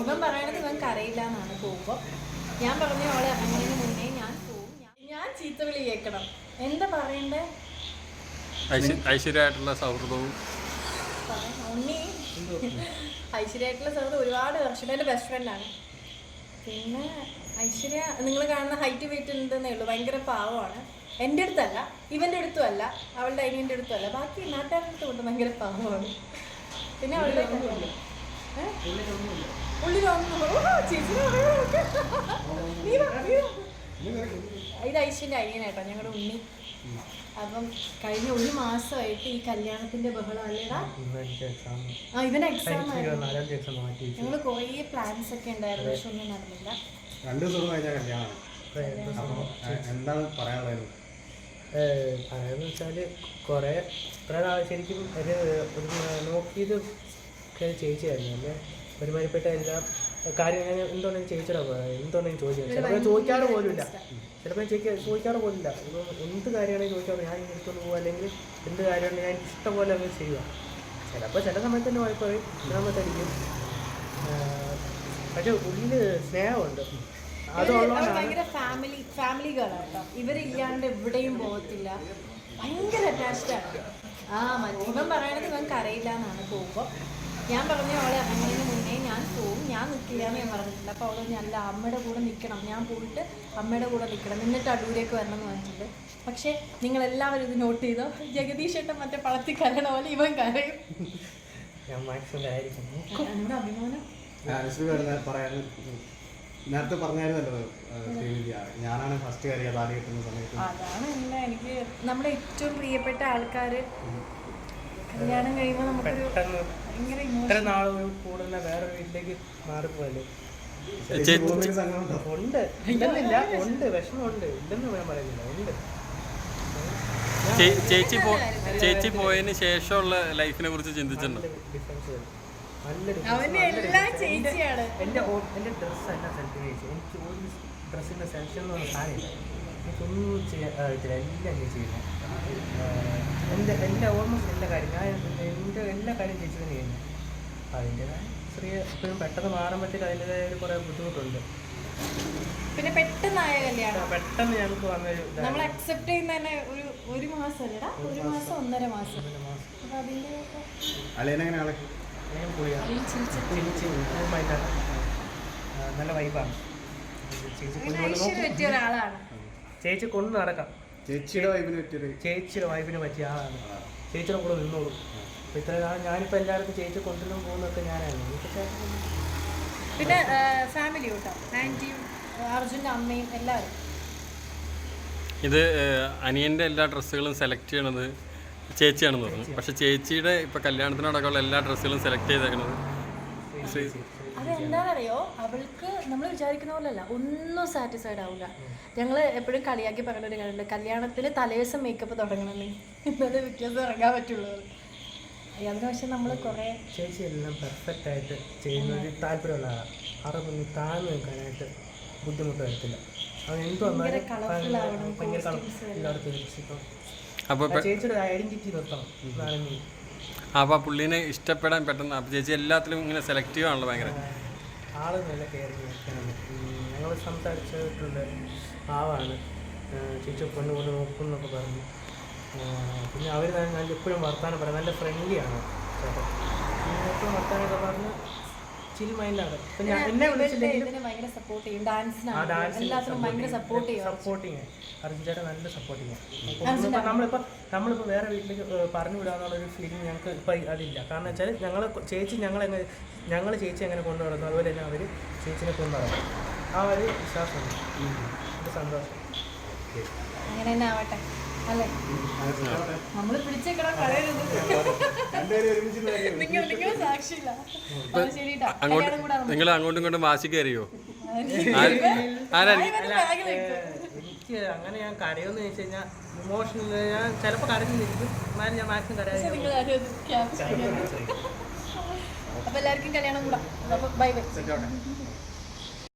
ഇവൻ പറയണത് ഇവൻ കരയില്ല എന്നാണ് പോകുമ്പോൾ. ഞാൻ പറഞ്ഞു അവളെ ഇറങ്ങുന്നതിന് മുന്നേ ഞാൻ പോവും, ഞാൻ ചീത്ത വിളി കേൾക്കണം. എന്താ പറയണ്ടേ? ഐശ്വര്യമായിട്ടുള്ള സൗഹൃദവും ഉണ്ണി ഐശ്വര്യമായിട്ടുള്ള സൗഹൃദം ഒരുപാട് വർഷം എൻ്റെ ബെസ്റ്റ് ഫ്രണ്ടാണ്. പിന്നെ ഐശ്വര്യ നിങ്ങൾ കാണുന്ന ഹൈറ്റ് വെയിറ്റ് ഉണ്ടെന്നേ ഉള്ളൂ, ഭയങ്കര പാവമാണ്. എൻ്റെ അടുത്തല്ല, ഇവൻ്റെ അടുത്തും അല്ല, അവളുടെ അനിയൻ്റെ അടുത്തും അല്ല, ബാക്കി നാട്ടുകാരുടെ അടുത്ത് കൊണ്ട് ഭയങ്കര പാവമാണ്. പിന്നെ അവളുടെ ഇത് ഐശ്വര്യ അനിയനായിട്ടോ ഞങ്ങളുടെ ഉണ്ണി. അപ്പം കഴിഞ്ഞ ഒരു മാസമായിട്ട് ഈ കല്യാണത്തിന്റെ ബഹളം അല്ലേടാ. ഇവൻ എക്സാം ഞങ്ങൾ കുറേ പ്ലാൻസ് ഒക്കെ ഉണ്ടായിരുന്നു, പക്ഷെ ഒന്നും നടന്നില്ല. പറയാന്ന് വെച്ചാല് കുറെ ശരിക്കും ഒരു നോക്കിയത് ചേച്ചിയായിരുന്നു അല്ലേ. ഒരുമാതിരിപ്പെട്ട എല്ലാ കാര്യം ഞാൻ എന്തുകൊണ്ടെങ്കിലും ചേച്ചിയുടെ എന്തുകൊണ്ടെങ്കിലും ചോദിച്ചത്. ചിലപ്പോൾ ചോദിക്കാറ് പോലുമില്ല, ചിലപ്പോൾ ചോദിക്കാറ് പോലില്ല. ഇപ്പോൾ എന്ത് കാര്യമാണെങ്കിൽ ചോദിക്കാറ് ഞാൻ എടുത്തുകൊണ്ട് പോകുക, അല്ലെങ്കിൽ എന്ത് കാര്യമാണെങ്കിൽ ഞാൻ ഇഷ്ടംപോലെ അങ്ങ് ചെയ്യുക. ചിലപ്പോൾ ചില സമയത്ത് തന്നെ വായ്പ പറയും, ചില സമയത്ത് അടിക്കും. പക്ഷെ ഉള്ളിൽ സ്നേഹമുണ്ട്. ഭയങ്കര ഫാമിലി ഗേളാട്ടോ. ഇവരില്ലാണ്ട് എവിടെയും പോകത്തില്ല, ഭയങ്കര അറ്റാച്ച്ഡാണ്. ഇവൻ പറയണത് ഇവൻ കരയില്ല എന്നാണ് പോകുമ്പോൾ. ഞാൻ പറഞ്ഞു അവളെ ഇറങ്ങുന്നതിന് മുന്നേ ഞാൻ പോവും, ഞാൻ നിൽക്കില്ല എന്ന് ഞാൻ പറഞ്ഞിട്ടുണ്ട്. അപ്പോൾ അവൾ അല്ല അമ്മയുടെ കൂടെ നിൽക്കണം, ഞാൻ പോയിട്ട് അമ്മയുടെ കൂടെ നിൽക്കണം, എന്നിട്ട് അടൂരേക്ക് വരണം എന്ന് പറഞ്ഞിട്ടുണ്ട്. പക്ഷേ നിങ്ങളെല്ലാവരും ഇത് നോട്ട് ചെയ്തോ, ജഗദീഷ് ഏട്ടൻ മറ്റേ പളത്തിൽ കരയണ പോലെ ഇവൻ കരയും. നമ്മുടെ അഭിമാനം നേരത്തെ പറഞ്ഞായിരുന്നല്ലോ, ഞാനാണ് ഫസ്റ്റ് കയറിയ താലി കെട്ടുന്ന സമയത്ത്. അതാണ് എനിക്ക് നമ്മുടെ ഏറ്റവും പ്രിയപ്പെട്ട ആൾക്കാർ കല്യാണം കഴിയുമ്പോൾ നമുക്കൊരു ഭയങ്കര ഇത്ര നാളൊരു കൂടുതൽ വേറെ വീട്ടിലേക്ക് മാറിപ്പോയല്ലേ. ഉണ്ട് ഇല്ലെന്നില്ല, ഉണ്ട് വിഷമമുണ്ട്, ഇല്ലെന്ന് ഞാൻ പറയുന്നില്ല, ഉണ്ട്. ചേച്ചി പോയതിന് ശേഷമുള്ള ലൈഫിനെ കുറിച്ച് ചിന്തിച്ചിട്ടുണ്ടോ? എൻ്റെ ഡ്രസ്സ് എല്ലാം സെലക്ട് ചെയ്തു. എനിക്ക് ഒരു ഡ്രസ്സിൻ്റെ സെലക്ഷൻ എന്ന് പറഞ്ഞ സാധനമില്ല, എനിക്കൊന്നും ചെയ്യാൻ എല്ലാം ഞാൻ ചെയ്യുന്നു. എൻ്റെ ഓൾമോസ്റ്റ് എല്ലാ കാര്യം ഞാൻ എൻ്റെ എല്ലാ കാര്യം ചേച്ചി തന്നെ ചെയ്യുന്നു. അതിൻ്റെതായ ചെറിയ എപ്പോഴും പെട്ടെന്ന് മാറുമ്പോഴത്തേക്ക് അതിൻ്റെതായ ഒരു കുറേ ബുദ്ധിമുട്ടുണ്ട്. പിന്നെ പെട്ടെന്നായ കല്യാണം പെട്ടെന്ന് ഞങ്ങൾക്ക് വന്നൊരു നമ്മൾ അക്സെപ്റ്റ് ചെയ്യുന്ന തന്നെ ഒരു മാസം അല്ലടാ, ഒരു മാസം 1.5 മാസം. അപ്പം അതിൻ്റെ നല്ല വൈബാണ്. പറ്റിയ ഒരാളാണ്. ചേച്ചി കൊണ്ട് നടക്കാം, ചേച്ചിയുടെ വൈബിന് പറ്റിയ ആളാണ്. ചേച്ചിയുടെ കൂടെ നിന്നോളൂ. അപ്പോൾ ഇത്ര ഞാനിപ്പോൾ എല്ലാവർക്കും ചേച്ചി കൊണ്ടുവരും പോകുന്നതൊക്കെ ഞാനാണ്. പിന്നെ ഫാമിലി കേട്ടോ, ആൻറ്റിയും അർജുൻ്റെ അമ്മയും എല്ലാവരും. ഇത് അനിയൻ്റെ എല്ലാ ഡ്രസ്സുകളും സെലക്ട് ചെയ്യണത് ചേച്ചിയാണെന്ന് പറഞ്ഞു. പക്ഷെ ചേച്ചിയുടെ ഇപ്പം കല്യാണത്തിനടക്കമുള്ള എല്ലാ ഡ്രസ്സുകളും സെലക്ട് ചെയ്തേക്കുന്നത് അതെന്താണെന്നറിയോ, അവൾക്ക് നമ്മൾ വിചാരിക്കുന്ന പോലെയല്ല, ഒന്നും സാറ്റിസ്ഫൈഡ് ആവില്ല. ഞങ്ങൾ എപ്പോഴും കളിയാക്കി പറയുന്ന ഒരു കാര്യമുണ്ട്, കല്യാണത്തിന് തലേദിവസം മേക്കപ്പ് തുടങ്ങണമെന്ന്, ഇന്നലെ വ്യത്യാസം ഇറങ്ങാൻ പറ്റുള്ളൂ. അതിന് പക്ഷെ നമ്മൾ കുറേ ചേച്ചി എല്ലാം പെർഫെക്റ്റ് ആയിട്ട് ചെയ്യുന്നൊരു താല്പര്യമുള്ള ആളാണ്. ആരുടെ മുന്നിൽ താഴ്ന്നു നിൽക്കാനായിട്ട് ബുദ്ധിമുട്ട് വരത്തില്ല. അത് എന്ത് വന്നാലും ഭയങ്കര ചേച്ചിയുടെ ഐഡന്റിറ്റി നിർത്തണം. അപ്പോൾ പുള്ളീനെ ഇഷ്ടപ്പെടാൻ പെട്ടെന്ന്. അപ്പോൾ ചേച്ചി എല്ലാത്തിലും ഇങ്ങനെ സെലക്റ്റീവ് ആണല്ലോ ഭയങ്കര. ആള് നല്ല കെയറിങ്. ഞങ്ങൾ സംസാരിച്ചിട്ടുണ്ട്, പാവാണ്, ചേച്ചി പൊന്നു കൊണ്ട് നോക്കും എന്നൊക്കെ പറഞ്ഞു. പിന്നെ അവർ നല്ല എപ്പോഴും വർത്താനം പറയാം, നല്ല ഫ്രണ്ട്ലിയാണ് ചേട്ടൻ. എപ്പോഴും വർത്താനമൊക്കെ പറഞ്ഞ് ചിൽ മൈൻഡാണ്. ഇപ്പം ഞാൻ എന്നെ വിളിച്ചില്ലെങ്കിലും സപ്പോർട്ടിങ് അർജുൻ ചേട്ടൻ നല്ല സപ്പോർട്ടിങ്. നമ്മളിപ്പോൾ വേറെ വീട്ടിലേക്ക് പറഞ്ഞു വിടാന്നുള്ളൊരു ഫീലിംഗ് ഞങ്ങൾക്ക് ഇപ്പം അതില്ല. കാരണം വെച്ചാൽ ചേച്ചി ചേച്ചി എങ്ങനെ കൊണ്ടുനടന്നു അതുപോലെ തന്നെ അവർ ചേച്ചിനെ കൊണ്ടുനടന്നു. ആ ഒരു വിശ്വാസമുണ്ട്. എൻ്റെ സന്തോഷം. അങ്ങനെ തന്നെ ആവട്ടെ അല്ലേ, നമ്മൾ പിടിച്ചേക്കണം. നിങ്ങൾ അങ്ങോട്ടും ഇങ്ങോട്ടും വാശി കയറിയോ? എനിക്ക് അങ്ങനെ ഞാൻ കരയോന്ന് ചോദിച്ചു കഴിഞ്ഞാൽ ഇമോഷണൽ ഞാൻ ചിലപ്പോൾ കരഞ്ഞിരിക്കും, എന്നാലും ഞാൻ മാക്സിമം കരയാൻ. അപ്പൊ എല്ലാവർക്കും കല്യാണം കൂടാം. Bye bye.